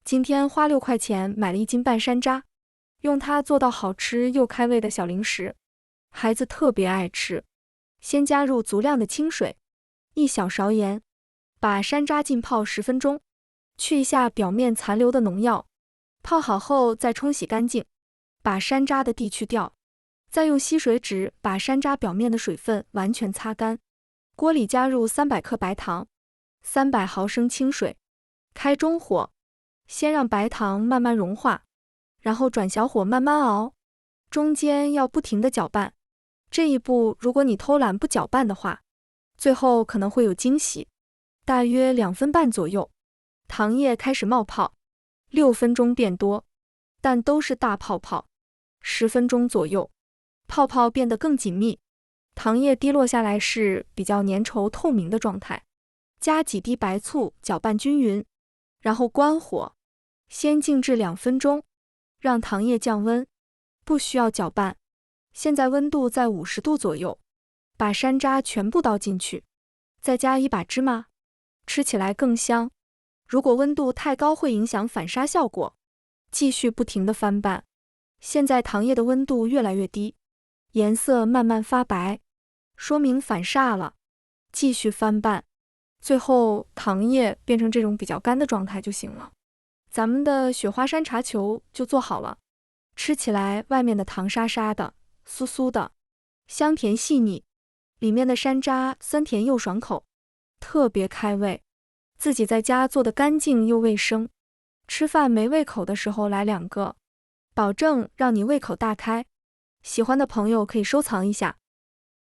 今天花6块钱买了1斤半山楂，用它做到好吃又开胃的小零食，孩子特别爱吃。先加入足量的清水，1小勺盐，把山楂浸泡10分钟，去一下表面残留的农药。泡好后再冲洗干净，把山楂的蒂去掉，再用吸水纸把山楂表面的水分完全擦干。锅里加入300克白糖，300毫升清水，开中火，先让白糖慢慢融化，然后转小火慢慢熬，中间要不停地搅拌。这一步如果你偷懒不搅拌的话，最后可能会有惊喜。大约2分半左右，糖液开始冒泡，6分钟变多，但都是大泡泡。10分钟左右，泡泡变得更紧密，糖液滴落下来是比较粘稠透明的状态。加几滴白醋搅拌均匀，然后关火，先静置2分钟，让糖液降温，不需要搅拌。现在温度在50度左右，把山楂全部倒进去，再加1把芝麻，吃起来更香。如果温度太高会影响反沙效果，继续不停地翻拌。现在糖液的温度越来越低，颜色慢慢发白，说明反沙了。继续翻拌，最后糖液变成这种比较干的状态就行了。咱们的雪花山茶球就做好了，吃起来外面的糖沙沙的，酥酥的，香甜细腻，里面的山楂酸甜又爽口，特别开胃。自己在家做的干净又卫生，吃饭没胃口的时候来2个，保证让你胃口大开。喜欢的朋友可以收藏一下。